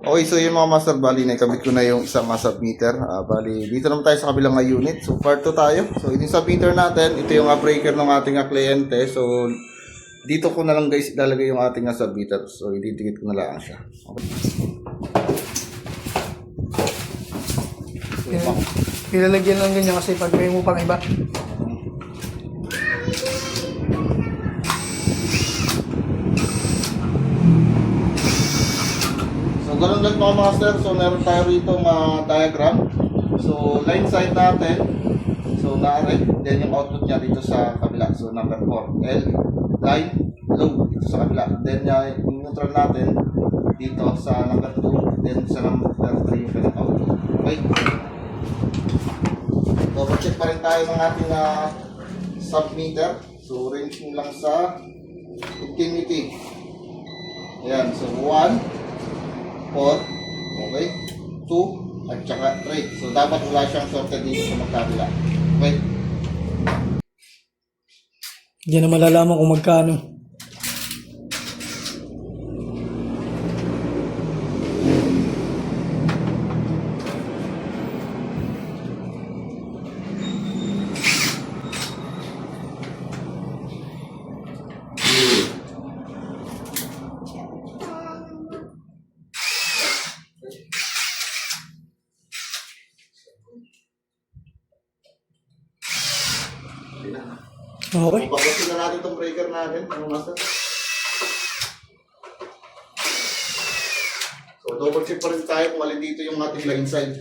Okay, so yung mga master, bali na ikabit ko na yung isang submeter. Bali, dito naman tayo sa kabilang unit. So, part 2 tayo. So, ito yung submeter natin. Ito yung breaker ng ating kliyente. So, dito ko na lang guys ilalagay yung ating submeter. So, ididikit ko na lang siya. Okay. Ilalagyan lang ganyan kasi pag may mo pang iba. So, ganun lang mga master. So, meron tayo rito diagram. So, line side natin. So, naarek. Then, yung output niya dito sa kabila. So, number 4. L, line, low dito sa kabila. Then, yung neutral natin dito sa number 2. Then, sa number 3 yung pinag output. Okay. Double check pa rin tayo ng ating submeter. So, ranging lang sa continuity. Ayan. So, 1, 4, okay, 2, at saka 3. So, dapat wala siyang sorted dito sa magkabila. Okay. Hindi na malalaman kung magkano. Okay. Pagkasin na natin itong breaker natin, ano master? So, double check pa rin tayo kung alin dito yung ating line side.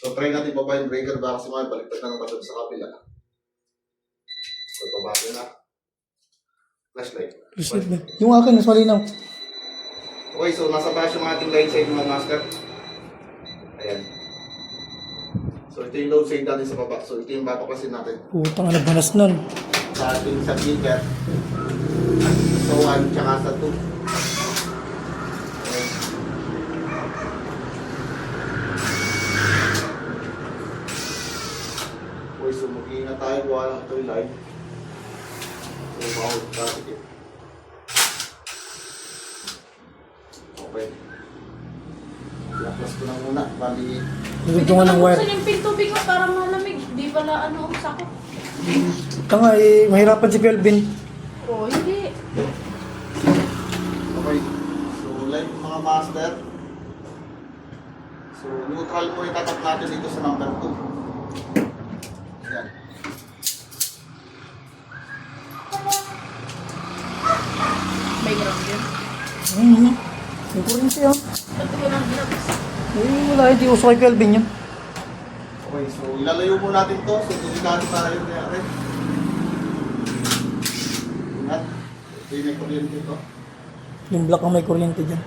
So, try natin baba yung breaker baka kasi mga baliktad na naman sa kapila. So, baba na. Flashlight. Yung akin, mas malinaw. Okay, so nasa taas yung ating line side mga master. Ayan. So, ito yung load side natin sa baba. So, ito yung babaklasin natin. Putang ano, banas nun. Sa ating sa speaker. Sa 1 tsaka sa 2. Okay, so mag-iingat tayo. Buha lang ito yung live. So, bawal tayo. Okay. Laklas ko na muna. Bali. Nagugtungan ng wire. Buksan yung pinto bigla para malamig. Di pala ano ang sakot. Tanga mahirapan si Kelvin. Oh, hindi. Okay. So, live mga master. So, neutral mo itatap natin dito sa number 2. Ayan. May ground yun. Yung kuryente yan. Pati ko lang ginabas. Wala, hindi uso kay Kelvin yun. Okay, so ilalayo mo natin to. So, delikado para yung nangyari. Ingat. Ito yung may kuryente ito. Yung black ang may kuryente dyan.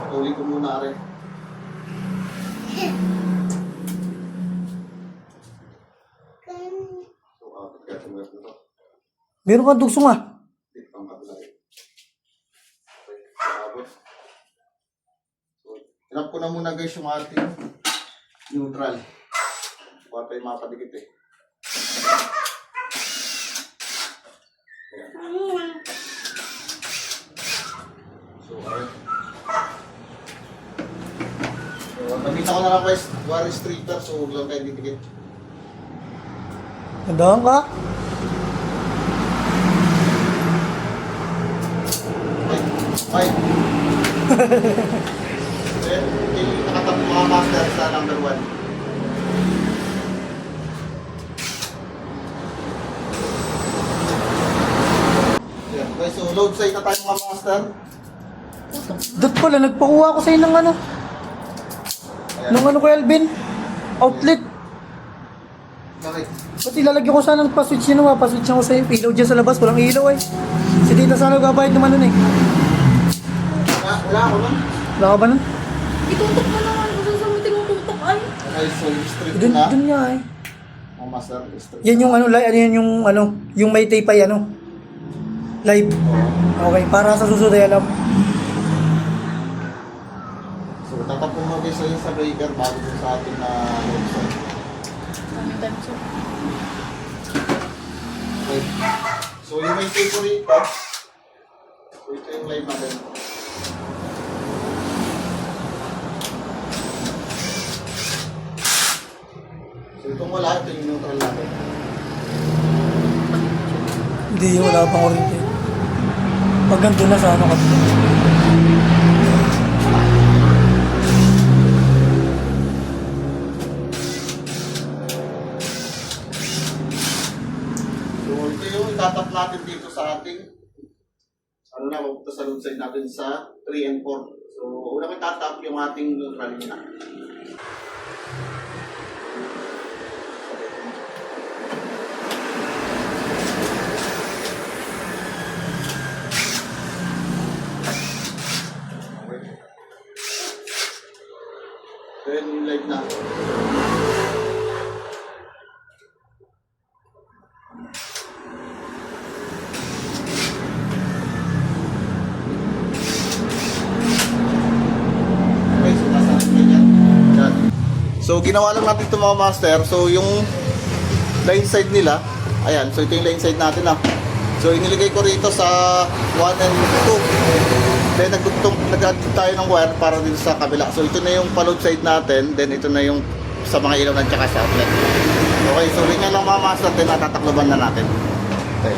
Tuloy ko muna rin. So, pagkasunod na to. Meron kang dugso nga. Dito ang kabila rin. Okay, sabot. So, tinap ko na muna guys yung ating neutral. Para tayo mapadikit eh. Ayan. So, alright. So, gamitan ko na lang guys, wire stripper, so huwag lang kayo didikit. Nandahan ka? Okay. Then, nakatap mga master sa number 1. Yeah. Okay, so load side na tayo mga master. Dot pala, nagpakuha ko sa'yo ng ano. Ayan. Nung ano ko, Elvin? Outlet. Bakit? Ba't ilalagyan ko sana ng pa-switch yun naman? Pa-switch ko sa'yo. Ilaw dyan sa labas. Walang ilaw eh. Si Tita sana gabayad naman nun eh. Wala ako nun. Wala ka ba nun? Itutok mo naman. Kung saan mo tinututok ay. Okay, so yung strip Dun, na. dun nga eh. Mga master, strip Yan yung ano, ano yan yung ano, yung may tape ay ano. Live. Okay, para sa susunod ay alam. So, tatapong mo guys sa breaker bago dun sa ating load side. Kami time so. Okay. So, yung may tape ko rito. So, live natin. So itong wala, ito yung neutral natin. Hindi, wala pang kuryente. Pag nandun na sa ano ka. So ito yung itatap natin dito sa ating ano na, mapunta sa load side natin sa 3 and 4. So una ko itatap yung ating neutral na. Then yung light na. Okay, so nasa ganyan. Yan. So ginawa lang natin ito mga master. So yung line side nila, ayan, so ito yung line side natin ah. So iniligay ko rito sa 1 and 2. Then nag-add tayo ng wire para dito sa kabila. So ito na yung pa-load side natin, then ito na yung sa mga ilaw ng tsaka sa outlet. Okay, so rin lang mga master, then natatakloban na natin. Okay.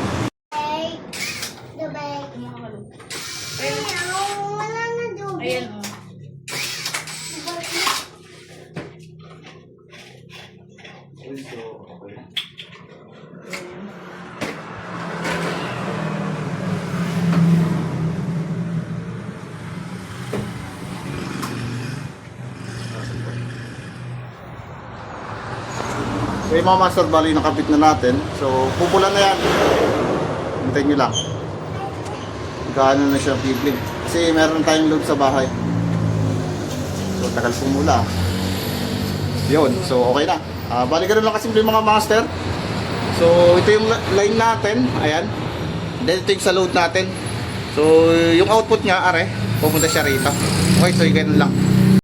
Ayan o. So yung mga master, bali nakabit na natin. So pupulan na yan. Hintayin nyo lang. Gaano na siya bibig. Kasi meron tayong load sa bahay. So tagal pumula. Yun, so okay na. Bali ganun lang kasimple mga master. So ito yung line natin. Ayan. Then ito yung sa load natin. So yung output niya, are, pupunta siya rito. Okay, so ganun lang.